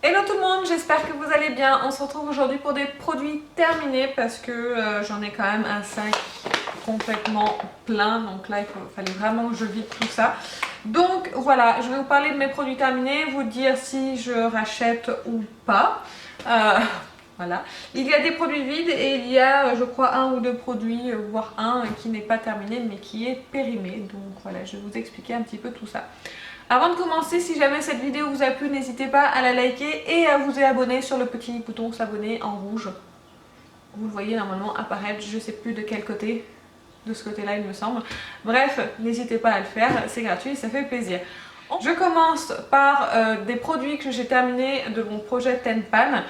Hello tout le monde, j'espère que vous allez bien. On se retrouve aujourd'hui pour des produits terminés parce que j'en ai quand même un sac complètement plein. Donc là, fallait vraiment que je vide tout ça. Donc voilà, je vais vous parler de mes produits terminés, vous dire si je rachète ou pas. Voilà. Il y a des produits vides et il y a, je crois, un ou deux produits, voire un qui n'est pas terminé mais qui est périmé. Donc voilà, je vais vous expliquer un petit peu tout ça. Avant de commencer, si jamais cette vidéo vous a plu, n'hésitez pas à la liker et à vous abonner sur le petit bouton s'abonner en rouge. Vous le voyez normalement apparaître, je ne sais plus de quel côté, de ce côté-là il me semble. Bref, n'hésitez pas à le faire, c'est gratuit, ça fait plaisir. Je commence par des produits que j'ai terminés de mon projet Tenpan.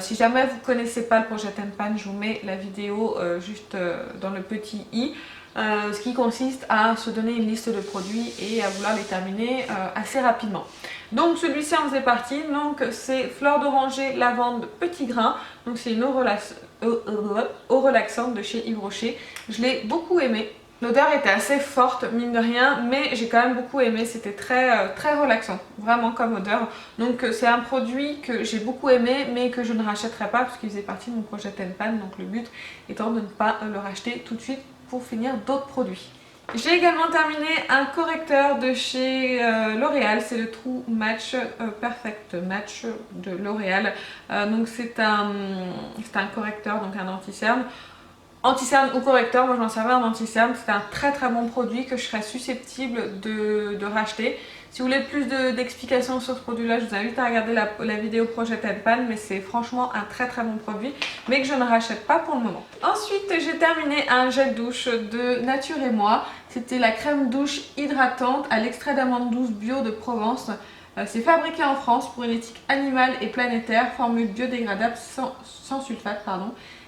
Si jamais vous ne connaissez pas le projet Tenpan, je vous mets la vidéo juste dans le petit i. Ce qui consiste à se donner une liste de produits et à vouloir les terminer assez rapidement. Donc celui-ci en faisait partie, donc c'est fleur d'oranger, lavande, petit grain. Donc c'est une eau relaxante de chez Yves Rocher. Je l'ai beaucoup aimé. L'odeur était assez forte, mine de rien, mais j'ai quand même beaucoup aimé. C'était très relaxant, vraiment comme odeur. Donc c'est un produit que j'ai beaucoup aimé, mais que je ne rachèterai pas parce qu'il faisait partie de mon projet Tenpan. Donc le but étant de ne pas le racheter tout de suite pour finir d'autres produits. J'ai également terminé un correcteur de chez L'Oréal, c'est le True Match Perfect Match de L'Oréal. Donc c'est un correcteur, donc un anti-cerne. Anti-cerne ou correcteur, moi je m'en servais en anti-cerne, c'est un très bon produit que je serais susceptible de racheter. Si vous voulez plus d'explications sur ce produit-là, je vous invite à regarder la vidéo projet Tenpan, mais c'est franchement un très bon produit, mais que je ne rachète pas pour le moment. Ensuite, j'ai terminé un gel douche de Nature et Moi. C'était la crème douche hydratante à l'extrait d'amande douce bio de Provence. C'est fabriqué en France pour une éthique animale et planétaire, formule biodégradable sans sulfate,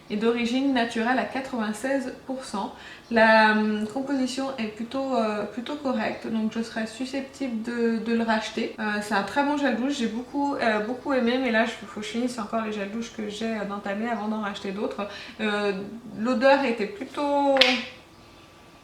et d'origine naturelle à 96%. La composition est plutôt correcte, donc je serais susceptible de le racheter. C'est un très bon gel douche, j'ai beaucoup aimé, mais là il faut que je finisse encore les gels douches que j'ai d'entamer avant d'en racheter d'autres. L'odeur était plutôt...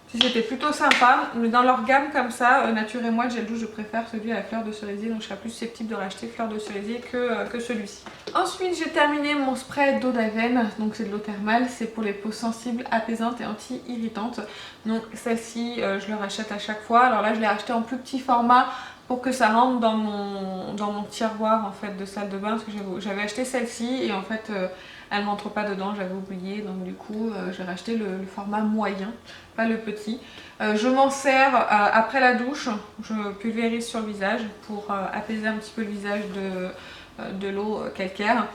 C'était plutôt sympa, mais dans leur gamme comme ça, Nature et Moi, le gel douche, je préfère celui à la fleur de cerisier, donc je serais plus susceptible de racheter fleur de cerisier que celui-ci. Ensuite, j'ai terminé mon spray d'eau d'Aven, donc c'est de l'eau thermale, c'est pour les peaux sensibles, apaisantes et anti-irritantes. Donc celle-ci, je le rachète à chaque fois. Alors là, je l'ai acheté en plus petit format pour que ça rentre dans mon tiroir en fait de salle de bain, parce que j'avais acheté celle-ci et en fait elle ne rentre pas dedans, j'avais oublié, donc du coup j'ai racheté le format moyen, pas le petit. Je m'en sers après la douche, je pulvérise sur le visage pour apaiser un petit peu le visage de l'eau calcaire.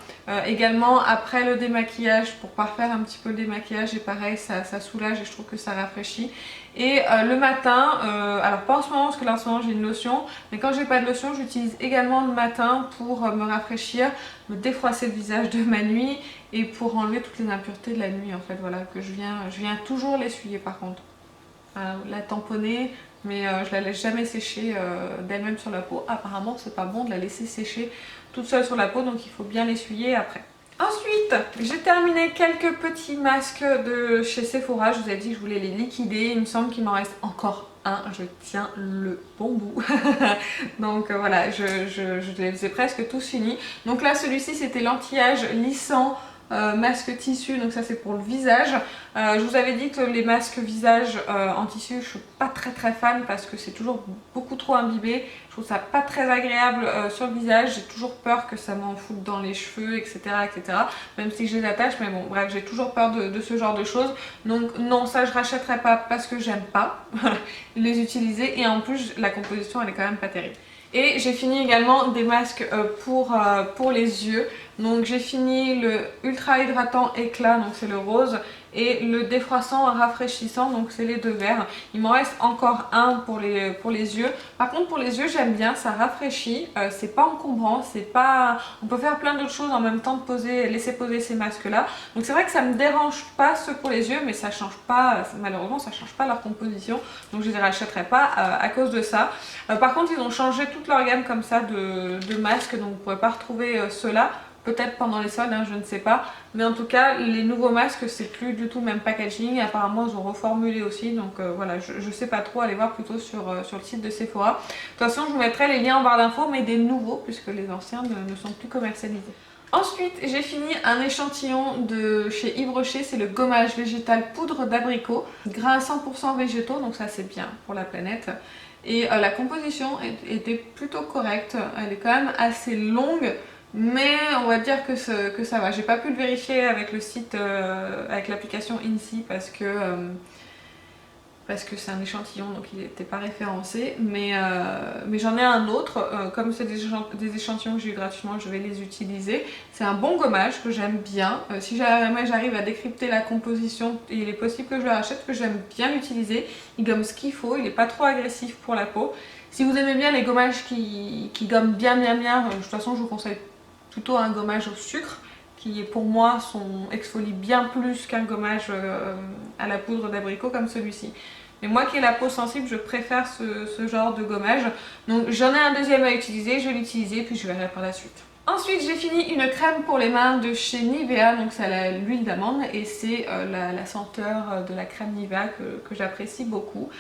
Également après le démaquillage pour parfaire un petit peu le démaquillage, et pareil ça soulage et je trouve que ça rafraîchit. Et le matin, alors pas en ce moment parce que là en ce moment j'ai une lotion, mais quand j'ai pas de lotion j'utilise également le matin pour me rafraîchir, me défroisser le visage de ma nuit et pour enlever toutes les impuretés de la nuit en fait, voilà, que je viens toujours l'essuyer par contre. La tamponner, mais je la laisse jamais sécher d'elle-même sur la peau. Apparemment c'est pas bon de la laisser sécher toute seule sur la peau, donc il faut bien l'essuyer après. Ensuite, j'ai terminé quelques petits masques de chez Sephora. Je vous ai dit que je voulais les liquider. Il me semble qu'il m'en reste encore un. Je tiens le bon bout. Donc voilà, je les ai presque tous finis. Donc là, celui-ci, c'était l'anti-âge lissant. Masque tissu, donc ça c'est pour le visage. Je vous avais dit que les masques visage en tissu, je suis pas très fan parce que c'est toujours beaucoup trop imbibé. Je trouve ça pas très agréable sur le visage. J'ai toujours peur que ça m'en foute dans les cheveux, etc., etc. Même si je les attache, mais bon, bref, j'ai toujours peur de ce genre de choses. Donc non, ça je rachèterai pas parce que j'aime pas les utiliser et en plus la composition elle est quand même pas terrible. Et j'ai fini également des masques pour les yeux. Donc j'ai fini le ultra hydratant éclat, donc c'est le rose, et le défroissant rafraîchissant, donc c'est les deux verts. Il m'en reste encore un pour les yeux. Par contre pour les yeux j'aime bien, ça rafraîchit, c'est pas encombrant, on peut faire plein d'autres choses en même temps de laisser poser ces masques là. Donc c'est vrai que ça me dérange pas ceux pour les yeux, mais ça change pas, malheureusement ça change pas leur composition, donc je les rachèterai pas à cause de ça. Par contre ils ont changé toute leur gamme comme ça de masques, donc vous ne pourrez pas retrouver ceux-là. peut-être pendant les soldes, hein, je ne sais pas. Mais en tout cas, les nouveaux masques, c'est plus du tout le même packaging. Apparemment, ils ont reformulé aussi. Donc voilà, je sais pas trop. Allez voir plutôt sur le site de Sephora. De toute façon, je vous mettrai les liens en barre d'infos, mais des nouveaux, puisque les anciens ne sont plus commercialisés. Ensuite, j'ai fini un échantillon de chez Yves Rocher, c'est le gommage végétal poudre d'abricot, grains 100% végétaux, donc ça c'est bien pour la planète. Et la composition était plutôt correcte, elle est quand même assez longue, mais on va dire que ça va. J'ai pas pu le vérifier avec le site, avec l'application INSEE parce que c'est un échantillon donc il n'était pas référencé, mais j'en ai un autre, comme c'est des échantillons que j'ai eu gratuitement, je vais les utiliser. C'est un bon gommage que j'aime bien, si jamais j'arrive à décrypter la composition, il est possible que je le rachète, que j'aime bien l'utiliser. Il gomme ce qu'il faut, il n'est pas trop agressif pour la peau. Si vous aimez bien les gommages qui gomment bien, de toute façon je vous conseille plutôt un gommage au sucre, qui pour moi exfolie bien plus qu'un gommage à la poudre d'abricot comme celui-ci. Mais moi qui ai la peau sensible, je préfère ce genre de gommage. Donc j'en ai un deuxième à utiliser, je vais l'utiliser puis je verrai par la suite. Ensuite j'ai fini une crème pour les mains de chez Nivea, donc c'est l'huile d'amande et c'est la senteur de la crème Nivea que j'apprécie beaucoup.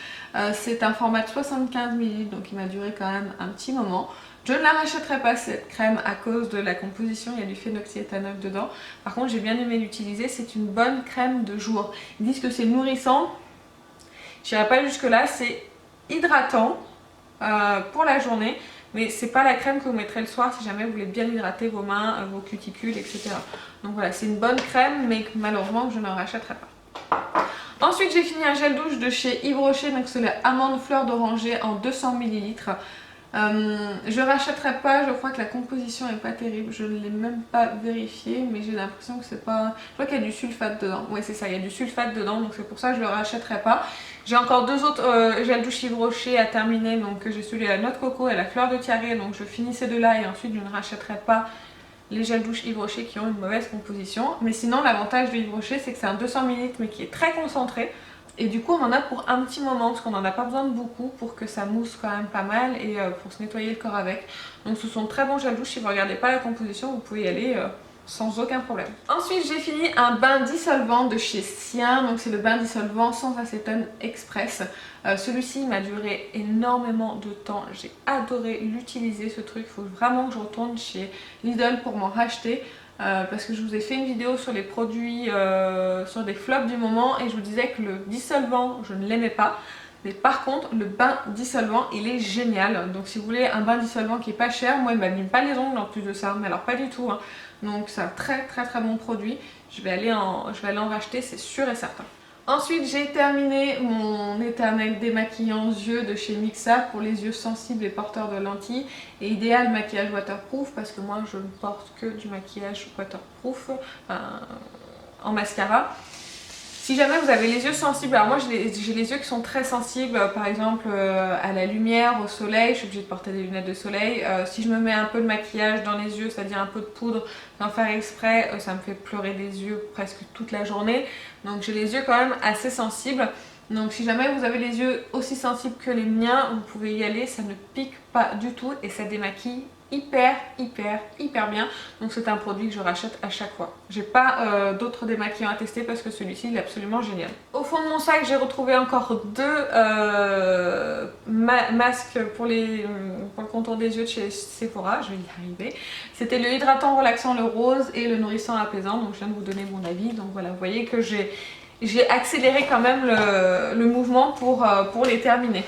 C'est un format de 75 ml, donc il m'a duré quand même un petit moment. Je ne la rachèterai pas cette crème à cause de la composition, il y a du phénoxyéthanol dedans. Par contre j'ai bien aimé l'utiliser, c'est une bonne crème de jour. Ils disent que c'est nourrissant, je n'irai pas jusque là, c'est hydratant pour la journée. Mais c'est pas la crème que vous mettrez le soir si jamais vous voulez bien hydrater vos mains, vos cuticules, etc. Donc voilà, c'est une bonne crème mais malheureusement je ne rachèterai pas. Ensuite j'ai fini un gel douche de chez Yves Rocher, donc c'est le amande fleur d'oranger en 200 ml. Je rachèterai pas, je crois que la composition est pas terrible, je ne l'ai même pas vérifié, mais j'ai l'impression que c'est pas... Je crois qu'il y a du sulfate dedans, ouais c'est ça, il y a du sulfate dedans, donc c'est pour ça que je le rachèterai pas. J'ai encore deux autres gel douche Yves Rocher à terminer, donc j'ai celui à la noix de coco et à la fleur de tiare, donc je finis ces deux là et ensuite je ne rachèterai pas les gels douche Yves Rocher qui ont une mauvaise composition. Mais sinon l'avantage de Yves Rocher c'est que c'est un 200 ml mais qui est très concentré. Et du coup on en a pour un petit moment parce qu'on n'en a pas besoin de beaucoup pour que ça mousse quand même pas mal et pour se nettoyer le corps avec. Donc ce sont de très bons gels douche, si vous ne regardez pas la composition vous pouvez y aller sans aucun problème. Ensuite j'ai fini un bain dissolvant de chez Sien, donc c'est le bain dissolvant sans acétone express. Celui-ci m'a duré énormément de temps, j'ai adoré l'utiliser ce truc, il faut vraiment que je retourne chez Lidl pour m'en racheter. Parce que je vous ai fait une vidéo sur les produits, sur des flops du moment et je vous disais que le dissolvant je ne l'aimais pas, mais par contre le bain dissolvant il est génial. Donc si vous voulez un bain dissolvant qui est pas cher, moi il m'abîme pas les ongles en plus de ça, mais alors pas du tout hein. Donc c'est un très bon produit, je vais aller en racheter, c'est sûr et certain. Ensuite j'ai terminé mon éternel démaquillant yeux de chez Mixa pour les yeux sensibles et porteurs de lentilles et idéal maquillage waterproof parce que moi je ne porte que du maquillage waterproof en mascara. Si jamais vous avez les yeux sensibles, alors moi j'ai les yeux qui sont très sensibles, par exemple à la lumière, au soleil, je suis obligée de porter des lunettes de soleil. Si je me mets un peu de maquillage dans les yeux, c'est-à-dire un peu de poudre sans faire exprès, ça me fait pleurer des yeux presque toute la journée. Donc j'ai les yeux quand même assez sensibles. Donc si jamais vous avez les yeux aussi sensibles que les miens, vous pouvez y aller, ça ne pique pas du tout et ça démaquille hyper bien. Donc c'est un produit que je rachète à chaque fois. J'ai pas d'autres démaquillants à tester parce que celui-ci il est absolument génial. Au fond de mon sac j'ai retrouvé encore deux masques pour le contour des yeux de chez Sephora, je vais y arriver. C'était le hydratant relaxant le rose et le nourrissant apaisant, donc je viens de vous donner mon avis. Donc voilà, vous voyez que j'ai accéléré quand même le mouvement pour les terminer.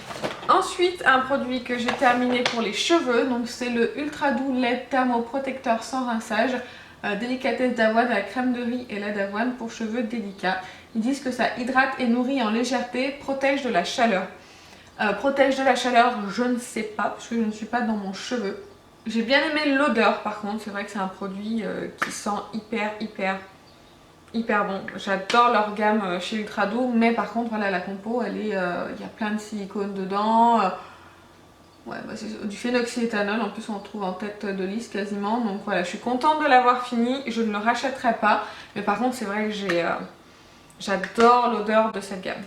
Ensuite, un produit que j'ai terminé pour les cheveux, donc c'est le Ultra Doux lait thermoprotecteur sans rinçage, délicatesse d'avoine à la crème de riz et lait d'avoine pour cheveux délicats. Ils disent que ça hydrate et nourrit en légèreté, protège de la chaleur. Protège de la chaleur, je ne sais pas parce que je ne suis pas dans mon cheveu. J'ai bien aimé l'odeur par contre, c'est vrai que c'est un produit qui sent hyper bon. J'adore leur gamme chez Ultra Doux, mais par contre voilà la compo elle est, il y a plein de silicone dedans, ouais, bah, c'est du phénoxyéthanol, en plus on le trouve en tête de liste quasiment, donc voilà je suis contente de l'avoir fini, je ne le rachèterai pas, mais par contre c'est vrai que j'adore l'odeur de cette gamme.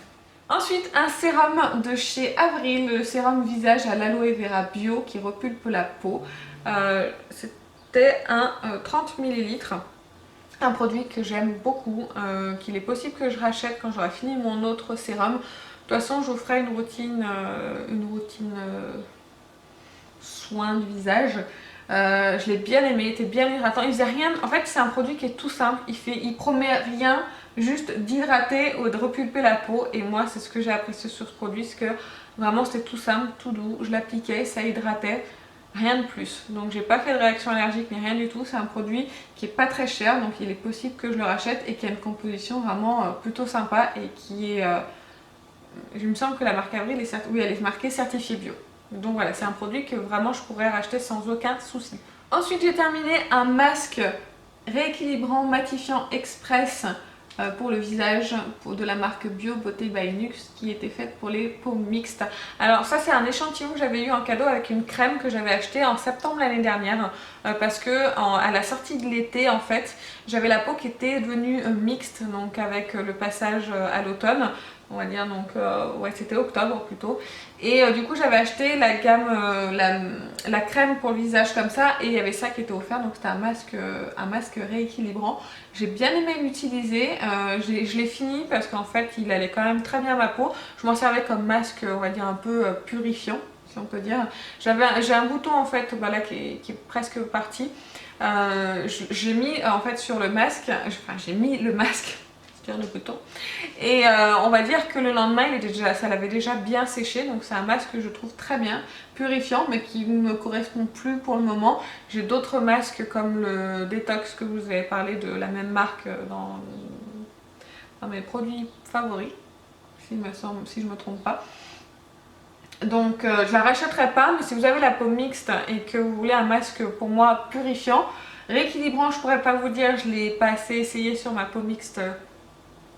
Ensuite un sérum de chez Avril, le sérum visage à l'aloe vera bio qui repulpe la peau. C'est c'était un 30 ml. Un produit que j'aime beaucoup, qu'il est possible que je rachète quand j'aurai fini mon autre sérum. De toute façon, je vous ferai une routine soin du visage. Je l'ai bien aimé, il était bien hydratant. Il faisait rien. En fait, c'est un produit qui est tout simple. Il promet rien, juste d'hydrater ou de repulper la peau. Et moi, c'est ce que j'ai apprécié sur ce produit, c'est que vraiment c'était tout simple, tout doux. Je l'appliquais, ça hydratait. Rien de plus, donc j'ai pas fait de réaction allergique ni rien du tout. C'est un produit qui est pas très cher, donc il est possible que je le rachète et qui a une composition vraiment plutôt sympa et qui est, il me semble que la marque Avril est, oui, elle est marquée certifiée bio. Donc voilà, c'est un produit que vraiment je pourrais racheter sans aucun souci. Ensuite j'ai terminé un masque rééquilibrant matifiant express pour le visage de la marque Bio Beauté by Nux qui était faite pour les peaux mixtes. Alors ça c'est un échantillon que j'avais eu en cadeau avec une crème que j'avais achetée en septembre l'année dernière parce que à la sortie de l'été en fait j'avais la peau qui était devenue mixte, donc avec le passage à l'automne on va dire, donc ouais c'était octobre plutôt, et du coup j'avais acheté la gamme la crème pour le visage comme ça et il y avait ça qui était offert, donc c'était un masque rééquilibrant. J'ai bien aimé l'utiliser, je l'ai fini parce qu'en fait il allait quand même très bien à ma peau. Je m'en servais comme masque on va dire un peu purifiant si on peut dire. J'ai un bouton en fait voilà, qui est presque parti. J'ai mis en fait sur le masque, j'ai mis le masque le bouton et on va dire que le lendemain ça l'avait déjà bien séché, donc c'est un masque que je trouve très bien purifiant mais qui ne me correspond plus pour le moment. J'ai d'autres masques comme le détox que vous avez parlé de la même marque dans mes produits favoris si je me trompe pas. Donc je la rachèterai pas, mais si vous avez la peau mixte et que vous voulez un masque pour moi purifiant, rééquilibrant, je pourrais pas vous dire, je l'ai pas assez essayé sur ma peau mixte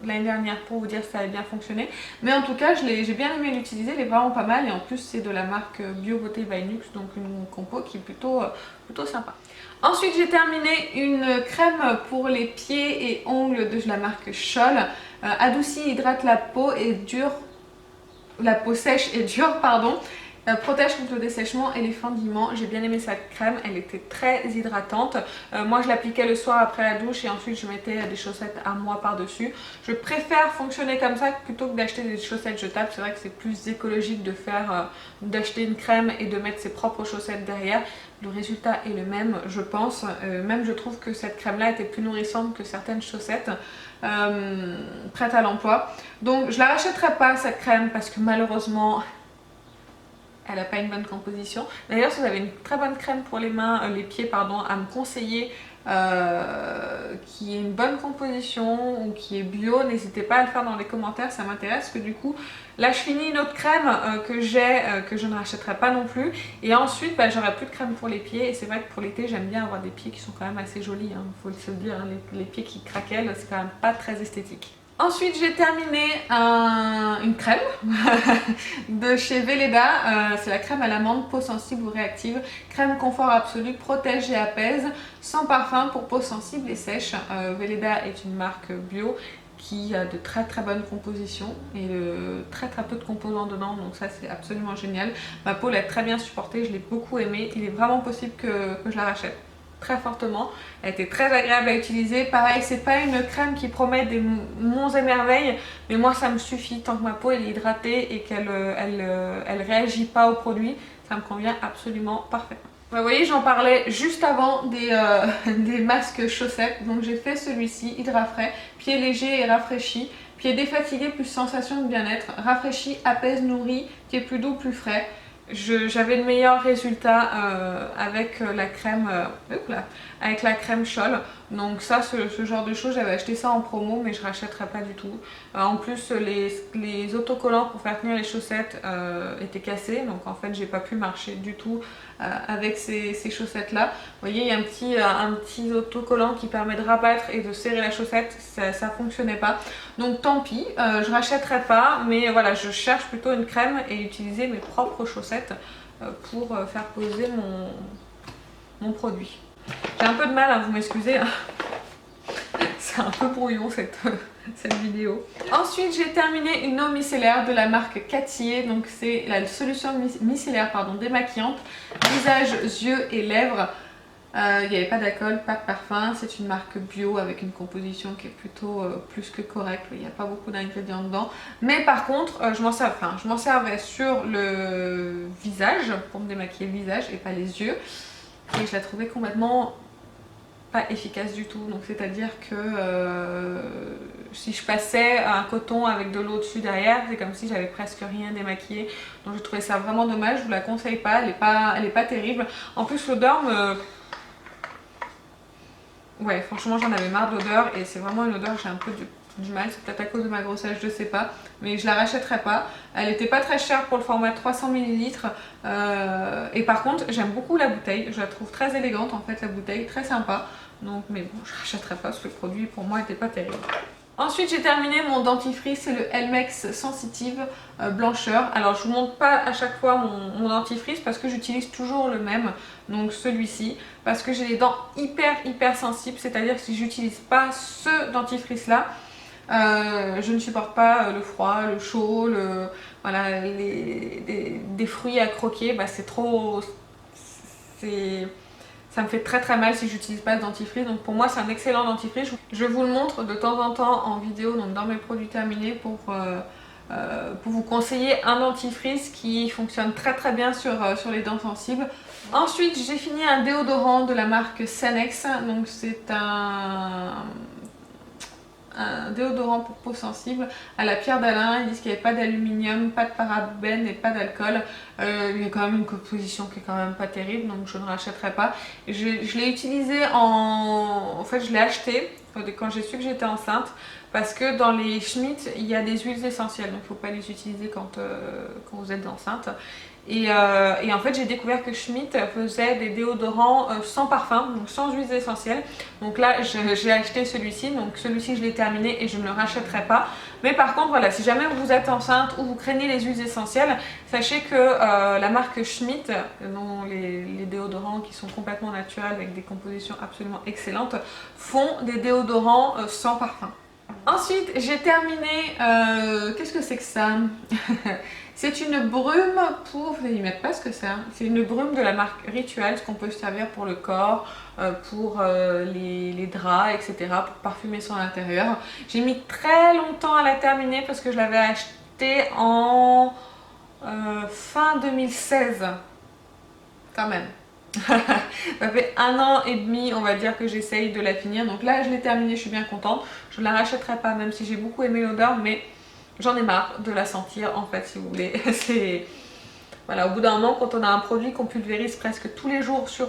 l'année dernière pour vous dire si ça avait bien fonctionné, mais en tout cas j'ai bien aimé l'utiliser, elle est vraiment pas mal et en plus c'est de la marque Bio Beauté by Nux, donc une compo qui est plutôt sympa. Ensuite j'ai terminé une crème pour les pieds et ongles de la marque Scholl, adoucit, hydrate la peau et dure, la peau sèche et dure pardon. Protège contre le dessèchement et les fendillements. J'ai bien aimé cette crème, elle était très hydratante. Moi je l'appliquais le soir après la douche et ensuite je mettais des chaussettes à moi par dessus. Je préfère fonctionner comme ça plutôt que d'acheter des chaussettes jetables. C'est vrai que c'est plus écologique de d'acheter une crème et de mettre ses propres chaussettes derrière. Le résultat est le même je pense. Même je trouve que cette crème là était plus nourrissante que certaines chaussettes prêtes à l'emploi. Donc je la rachèterai pas cette crème parce que malheureusement elle n'a pas une bonne composition. D'ailleurs, si vous avez une très bonne crème pour les mains, les pieds, pardon, à me conseiller, qui ait une bonne composition ou qui est bio, n'hésitez pas à le faire dans les commentaires, ça m'intéresse. Parce que du coup, là, je finis une autre crème que j'ai, que je ne rachèterai pas non plus. Et ensuite, j'aurai plus de crème pour les pieds. Et c'est vrai que pour l'été, j'aime bien avoir des pieds qui sont quand même assez jolis. Hein, faut se le dire, hein, les pieds qui craquellent, c'est quand même pas très esthétique. Ensuite j'ai terminé une crème de chez Weleda, c'est la crème à l'amande peau sensible ou réactive, crème confort absolu, protège et apaise, sans parfum pour peau sensible et sèche. Weleda est une marque bio qui a de très bonnes compositions et très peu de composants dedans, donc ça c'est absolument génial. Ma peau l'a très bien supportée, je l'ai beaucoup aimée, il est vraiment possible que je la rachète. Très fortement, elle était très agréable à utiliser. Pareil, c'est pas une crème qui promet des monts et merveilles, mais moi ça me suffit tant que ma peau elle est hydratée et qu'elle elle réagit pas au produit, ça me convient absolument parfaitement. Vous voyez, j'en parlais juste avant des masques chaussettes, donc j'ai fait celui-ci, Hydra Frais, pied léger et rafraîchi, pied défatigué plus sensation de bien-être, rafraîchi, apaise, nourrit, pied plus doux, plus frais. J'avais le meilleur résultat avec la crème Scholl, donc ça ce genre de choses j'avais acheté ça en promo mais je rachèterai pas du tout. En plus les autocollants pour faire tenir les chaussettes étaient cassés, donc en fait j'ai pas pu marcher du tout avec ces chaussettes là. Vous voyez, il y a un petit autocollant qui permet de rabattre et de serrer la chaussette, ça fonctionnait pas, donc tant pis, je rachèterai pas, mais voilà, je cherche plutôt une crème et utiliser mes propres chaussettes pour faire poser mon produit. J'ai un peu de mal, vous m'excusez, hein. C'est un peu brouillon cette vidéo. Ensuite j'ai terminé une eau micellaire de la marque Cattier, donc c'est la solution micellaire démaquillante, visage, yeux et lèvres. Il n'y avait pas d'alcool, pas de parfum, c'est une marque bio avec une composition qui est plutôt plus que correcte, il n'y a pas beaucoup d'ingrédients dedans. Mais par contre, je m'en servais sur le visage, pour me démaquiller le visage et pas les yeux. Et je la trouvais complètement pas efficace du tout. Donc c'est à dire que si je passais un coton avec de l'eau dessus derrière, c'est comme si j'avais presque rien démaquillé. Donc je trouvais ça vraiment dommage, je vous la conseille pas, elle est pas terrible. En plus l'odeur me... Ouais, franchement j'en avais marre de l'odeur et c'est vraiment une odeur que j'ai un peu du mal, c'est peut-être à cause de ma grossesse, je sais pas, mais je la rachèterai pas. Elle était pas très chère pour le format 300 ml et par contre j'aime beaucoup la bouteille, je la trouve très élégante en fait la bouteille, très sympa. Donc mais bon, je rachèterai pas parce que le produit pour moi était pas terrible. Ensuite j'ai terminé mon dentifrice, c'est le Elmex Sensitive blancheur. Alors je vous montre pas à chaque fois mon dentifrice parce que j'utilise toujours le même, donc celui-ci, parce que j'ai les dents hyper sensibles, c'est-à-dire que si j'utilise pas ce dentifrice là, je ne supporte pas le froid, le chaud, voilà, des fruits à croquer, bah, c'est trop... Ça me fait très mal si j'utilise pas ce dentifrice, donc pour moi c'est un excellent dentifrice. Je vous le montre de temps en temps en vidéo, donc dans mes produits terminés pour vous conseiller un dentifrice qui fonctionne très bien sur les dents sensibles. Ensuite j'ai fini un déodorant de la marque Sanex, donc c'est un déodorant pour peau sensible à la pierre d'Alain. Ils disent qu'il n'y avait pas d'aluminium, pas de parabènes et pas d'alcool. Il y a quand même une composition qui est quand même pas terrible, donc je ne rachèterai pas. Je l'ai utilisé en fait je l'ai acheté quand j'ai su que j'étais enceinte, parce que dans les Schmitt il y a des huiles essentielles, donc il ne faut pas les utiliser quand vous êtes enceinte. Et en fait j'ai découvert que Schmitt faisait des déodorants sans parfum, donc sans huiles essentielles. Donc là j'ai acheté celui-ci, donc celui-ci je l'ai terminé et je ne le rachèterai pas. Mais par contre voilà, si jamais vous êtes enceinte ou vous craignez les huiles essentielles, sachez que la marque Schmitt, dont les déodorants qui sont complètement naturels avec des compositions absolument excellentes, font des déodorants sans parfum. Ensuite j'ai terminé, qu'est-ce que c'est que ça? C'est une brume pour, vous n'allez mettre pas ce que c'est, hein. C'est une brume de la marque Ritual, ce qu'on peut se servir pour le corps, pour les draps, etc., pour parfumer son intérieur. J'ai mis très longtemps à la terminer parce que je l'avais achetée en fin 2016, quand même. Ça fait 1 an et demi, on va dire, que j'essaye de la finir. Donc là, je l'ai terminée, je suis bien contente. Je ne la rachèterai pas, même si j'ai beaucoup aimé l'odeur, mais... j'en ai marre de la sentir en fait, si vous voulez. Voilà, au bout d'un moment, quand on a un produit qu'on pulvérise presque tous les jours sur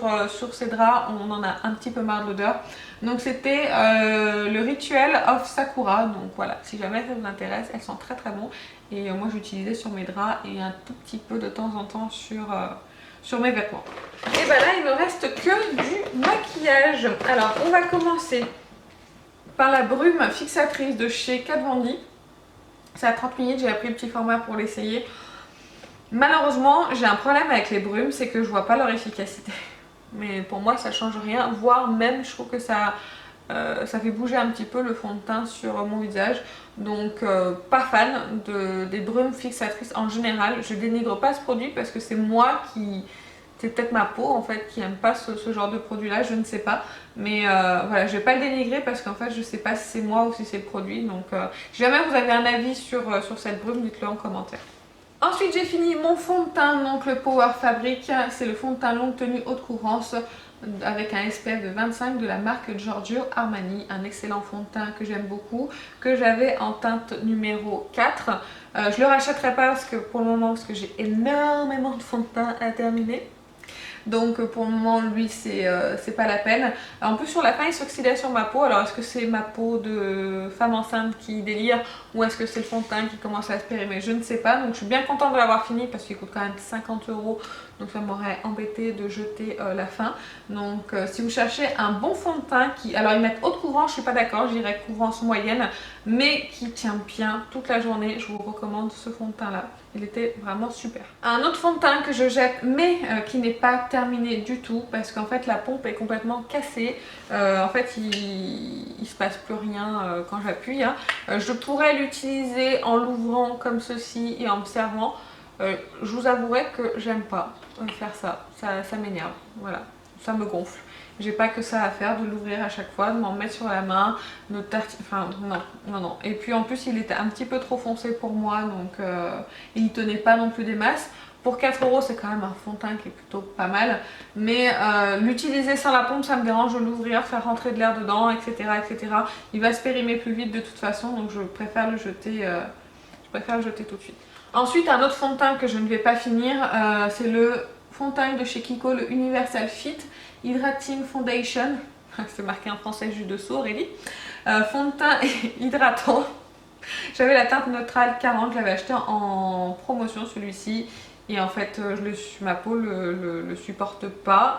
ses draps, on en a un petit peu marre de l'odeur. Donc c'était le Rituel of Sakura. Donc voilà, si jamais ça vous intéresse, elles sont très bon. Et moi j'utilisais sur mes draps et un tout petit peu de temps en temps sur mes vêtements. Et bah là, il me reste que du maquillage. Alors on va commencer par la brume fixatrice de chez Kat Von D. C'est à 30 minutes, j'ai pris le petit format pour l'essayer. Malheureusement, j'ai un problème avec les brumes, c'est que je vois pas leur efficacité. Mais pour moi, ça change rien, voire même, je trouve que ça fait bouger un petit peu le fond de teint sur mon visage. Donc, pas fan des brumes fixatrices en général. Je dénigre pas ce produit parce que c'est moi qui... c'est peut-être ma peau en fait qui aime pas ce genre de produit là, je ne sais pas. Mais voilà, je vais pas le dénigrer parce qu'en fait je sais pas si c'est moi ou si c'est le produit. Donc si jamais vous avez un avis sur cette brume, dites-le en commentaire. Ensuite j'ai fini mon fond de teint, donc le Power Fabric. C'est le fond de teint longue tenue haute couvrance avec un SPF de 25 de la marque Giorgio Armani. Un excellent fond de teint que j'aime beaucoup, que j'avais en teinte numéro 4. Je le rachèterai pas parce que pour le moment, parce que j'ai énormément de fond de teint à terminer. Donc pour le moment lui c'est pas la peine. En plus sur la fin il s'oxydait sur ma peau. Alors est-ce que c'est ma peau de femme enceinte qui délire ou est-ce que c'est le fond de teint qui commence à se périmer? Je ne sais pas. Donc je suis bien contente de l'avoir fini parce qu'il coûte quand même 50 €. Donc ça m'aurait embêté de jeter la fin. Donc si vous cherchez un bon fond de teint qui... alors ils mettent haute couvrance, je suis pas d'accord, je dirais couvrance moyenne, mais qui tient bien toute la journée, je vous recommande ce fond de teint là. Il était vraiment super. Un autre fond de teint que je jette mais qui n'est pas terminé du tout parce qu'en fait la pompe est complètement cassée. En fait il se passe plus rien quand j'appuie. Hein. Je pourrais l'utiliser en l'ouvrant comme ceci et en me servant. Je vous avouerai que j'aime pas faire ça, ça m'énerve. Voilà. ça me gonfle. J'ai pas que ça à faire de l'ouvrir à chaque fois, de m'en mettre sur la main, de enfin non. Et puis en plus il était un petit peu trop foncé pour moi, donc il tenait pas non plus des masses. Pour 4 euros, c'est quand même un fond de teint qui est plutôt pas mal. Mais l'utiliser sans la pompe, ça me dérange de l'ouvrir, faire rentrer de l'air dedans, etc., etc. Il va se périmer plus vite de toute façon, donc je préfère le jeter, tout de suite. Ensuite, un autre fond de teint que je ne vais pas finir, c'est le fond de teint de chez Kiko, le Universal Fit Hydrating Foundation. C'est marqué en français juste dessous, Aurélie. Fond de teint hydratant. J'avais la teinte neutrale 40, je l'avais acheté en promotion celui-ci. Et en fait, ma peau le supporte pas.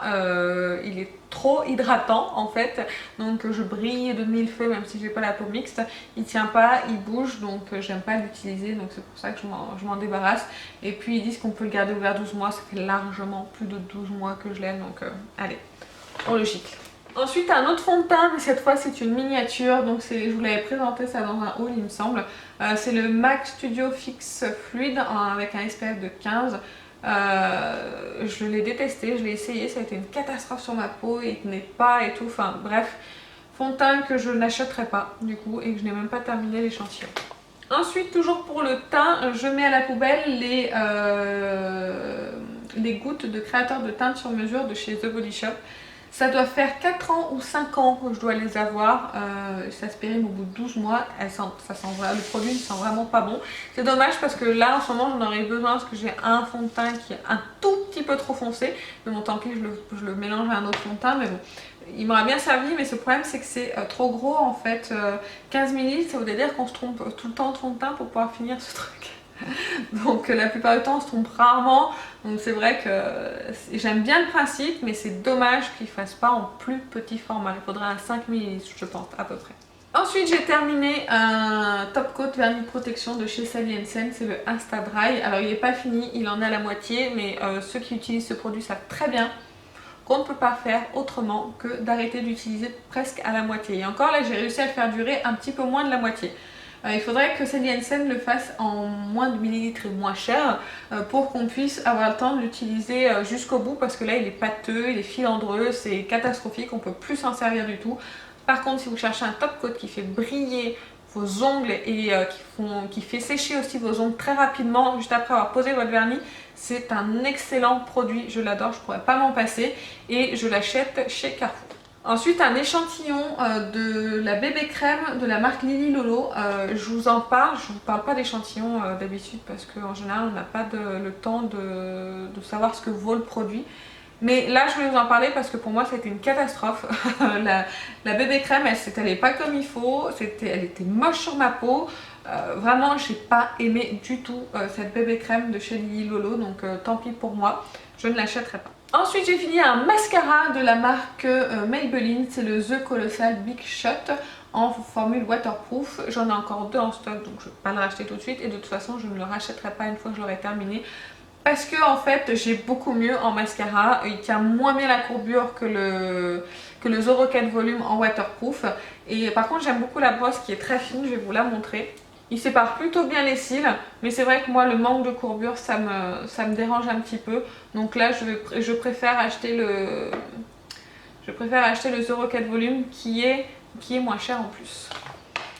Il est trop hydratant en fait. Donc je brille de mille feux même si j'ai pas la peau mixte. Il tient pas, il bouge, donc j'aime pas l'utiliser. Donc c'est pour ça que je m'en débarrasse. Et puis ils disent qu'on peut le garder ouvert 12 mois. Ça fait largement plus de 12 mois que je l'aime. Donc allez, on le gicle. Ensuite un autre fond de teint, mais cette fois c'est une miniature, donc je vous l'avais présenté ça dans un haul il me semble. C'est le MAC Studio Fix Fluid avec un SPF de 15. Je l'ai détesté, je l'ai essayé, ça a été une catastrophe sur ma peau, il tenait pas et tout, enfin bref. Fond de teint que je n'achèterai pas du coup et que je n'ai même pas terminé l'échantillon. Ensuite, toujours pour le teint, je mets à la poubelle les gouttes de créateur de teinte sur mesure de chez The Body Shop. Ça doit faire 4 ans ou 5 ans que je dois les avoir. Ça se périme au bout de 12 mois. Le produit ne sent vraiment pas bon. C'est dommage parce que là en ce moment j'en aurais besoin parce que j'ai un fond de teint qui est un tout petit peu trop foncé. Mais bon, tant pis, je le mélange à un autre fond de teint. Mais bon, il m'aurait bien servi. Mais ce problème c'est que c'est trop gros en fait. 15 ml, ça voudrait dire qu'on se trompe tout le temps de fond de teint pour pouvoir finir ce truc. Donc la plupart du temps on se trompe rarement, donc c'est vrai que j'aime bien le principe mais c'est dommage qu'il ne fasse pas en plus petit format. Il faudrait un 5 ml je pense à peu près. Ensuite j'ai terminé un top coat vernis de protection de chez Sally Hansen, c'est le Insta Dry. Alors il n'est pas fini, il en est à la moitié, mais ceux qui utilisent ce produit savent très bien qu'on ne peut pas faire autrement que d'arrêter d'utiliser presque à la moitié. Et encore là j'ai réussi à le faire durer un petit peu moins de la moitié. Il faudrait que Sally Hansen le fasse en moins de millilitres et moins cher pour qu'on puisse avoir le temps de l'utiliser jusqu'au bout parce que là il est pâteux, il est filandreux, c'est catastrophique, on ne peut plus s'en servir du tout. Par contre si vous cherchez un top coat qui fait briller vos ongles et qui fait sécher aussi vos ongles très rapidement juste après avoir posé votre vernis, c'est un excellent produit, je l'adore, je ne pourrais pas m'en passer et je l'achète chez Carrefour. Ensuite un échantillon de la bébé crème de la marque Lily Lolo. Je vous en parle, je ne vous parle pas d'échantillon d'habitude parce qu'en général on n'a pas le temps de savoir ce que vaut le produit. Mais là je voulais vous en parler parce que pour moi c'était une catastrophe. la bébé crème elle n'est pas comme il faut, elle était moche sur ma peau. Vraiment j'ai pas aimé du tout cette bébé crème de chez Lily Lolo, donc tant pis pour moi, je ne l'achèterai pas. Ensuite j'ai fini un mascara de la marque Maybelline, c'est le The Colossal Big Shot en formule waterproof. J'en ai encore 2 en stock donc je ne vais pas le racheter tout de suite et de toute façon je ne le rachèterai pas une fois que je l'aurai terminé. Parce que en fait j'ai beaucoup mieux en mascara, il tient moins bien la courbure que le The Rocket Volume en waterproof. Et par contre j'aime beaucoup la brosse qui est très fine, je vais vous la montrer. Il sépare plutôt bien les cils, mais c'est vrai que moi le manque de courbure ça me dérange un petit peu. Donc là je préfère acheter le The Rocket Volume qui est moins cher en plus.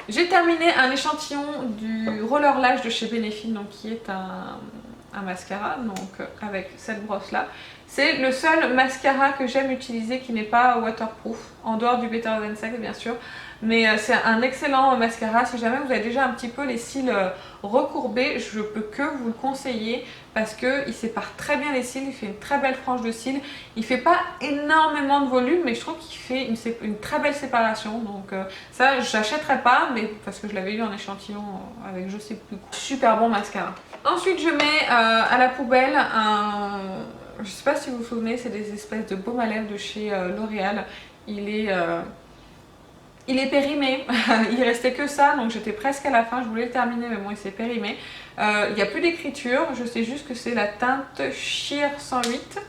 J'ai terminé un échantillon du Roller Lash de chez Benefit, donc qui est un mascara, donc avec cette brosse là. C'est le seul mascara que j'aime utiliser qui n'est pas waterproof, en dehors du Better Than Sex bien sûr. Mais c'est un excellent mascara. Si jamais vous avez déjà un petit peu les cils recourbés, je peux que vous le conseiller parce qu'il sépare très bien les cils, il fait une très belle frange de cils. Il fait pas énormément de volume mais je trouve qu'il fait une très belle séparation. Donc ça j'achèterai pas mais parce que je l'avais eu en échantillon avec je sais plus quoi. Super bon mascara. Ensuite je mets à la poubelle je sais pas si vous vous souvenez, c'est des espèces de baume à lèvres de chez L'Oréal. Il est périmé, il restait que ça, donc j'étais presque à la fin, je voulais le terminer mais bon il s'est périmé. Il n'y a plus d'écriture, je sais juste que c'est la teinte Sheer 108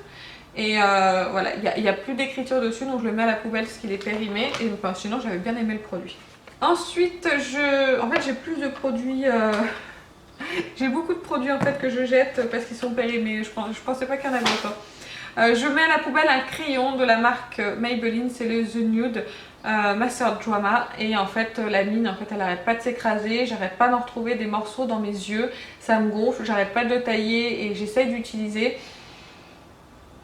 et voilà, il n'y a plus d'écriture dessus donc je le mets à la poubelle parce qu'il est périmé et enfin, sinon j'avais bien aimé le produit. Ensuite en fait j'ai plus de produits, j'ai beaucoup de produits en fait que je jette parce qu'ils sont périmés, je pensais pas qu'il y en avait autant. Je mets à la poubelle un crayon de la marque Maybelline, c'est le The Nude Master Drama, et en fait la mine en fait elle arrête pas de s'écraser, j'arrête pas d'en retrouver des morceaux dans mes yeux, ça me gonfle, j'arrête pas de le tailler et j'essaye d'utiliser.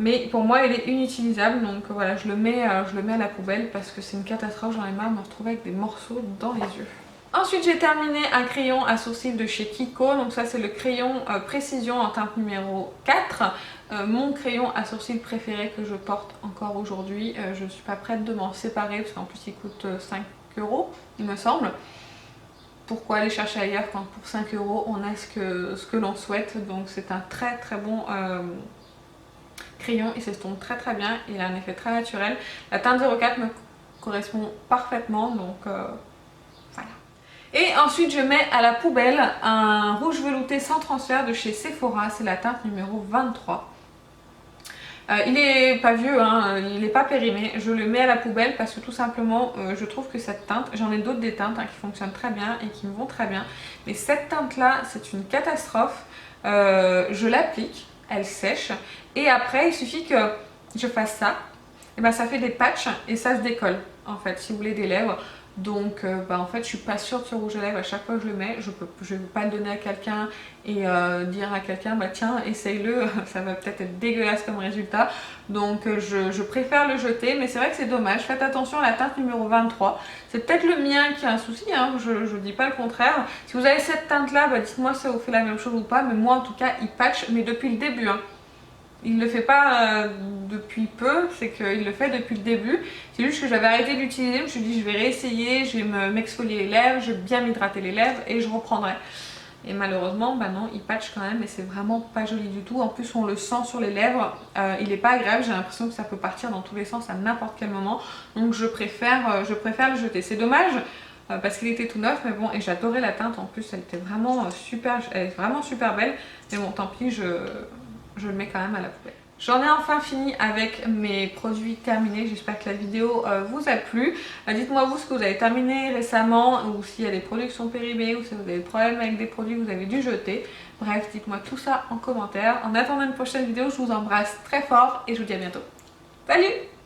Mais pour moi, elle est inutilisable, donc voilà, je le mets à la poubelle parce que c'est une catastrophe, j'en ai marre de me retrouver avec des morceaux dans les yeux. Ensuite, j'ai terminé un crayon à sourcils de chez Kiko, donc ça c'est le crayon Précision en teinte numéro 4. Mon crayon à sourcils préféré que je porte encore aujourd'hui. Je ne suis pas prête de m'en séparer parce qu'en plus il coûte 5 €, il me semble. Pourquoi aller chercher ailleurs quand pour 5 € on a ce que l'on souhaite. Donc c'est un très très bon crayon, il s'estompe très très bien, il a un effet très naturel. La teinte 04 me correspond parfaitement, donc voilà. Et ensuite je mets à la poubelle un rouge velouté sans transfert de chez Sephora, c'est la teinte numéro 23. Il est pas vieux, hein, il n'est pas périmé, je le mets à la poubelle parce que tout simplement je trouve que cette teinte, j'en ai d'autres des teintes qui fonctionnent très bien et qui me vont très bien, mais cette teinte là c'est une catastrophe. Je l'applique, elle sèche et après il suffit que je fasse ça, et ben ça fait des patchs et ça se décolle en fait si vous voulez des lèvres. Donc en fait je suis pas sûre de ce rouge à lèvres à chaque fois que je le mets, je vais pas le donner à quelqu'un et dire à quelqu'un bah tiens essaye-le, ça va peut-être être dégueulasse comme résultat, donc je préfère le jeter, mais c'est vrai que c'est dommage. Faites attention à la teinte numéro 23, c'est peut-être le mien qui a un souci, hein, je dis pas le contraire. Si vous avez cette teinte là, bah dites-moi si ça vous fait la même chose ou pas, mais moi en tout cas il patch, mais depuis le début, hein. Il ne le fait pas depuis peu, c'est qu'il le fait depuis le début. C'est juste que j'avais arrêté d'utiliser, je me suis dit je vais réessayer, je vais m'exfolier les lèvres, je vais bien m'hydrater les lèvres et je reprendrai. Et malheureusement, bah non, il patch quand même et c'est vraiment pas joli du tout. En plus on le sent sur les lèvres, il est pas agréable, j'ai l'impression que ça peut partir dans tous les sens à n'importe quel moment. Donc je préfère le jeter. C'est dommage parce qu'il était tout neuf, mais bon, et j'adorais la teinte en plus, elle était vraiment super, elle est vraiment super belle. Mais bon, tant pis, je le mets quand même à la poubelle. J'en ai enfin fini avec mes produits terminés, j'espère que la vidéo vous a plu. Dites-moi vous ce que vous avez terminé récemment, ou s'il y a des produits qui sont périmés, ou si vous avez des problèmes avec des produits que vous avez dû jeter. Bref, dites-moi tout ça en commentaire. En attendant une prochaine vidéo, je vous embrasse très fort et je vous dis à bientôt. Salut!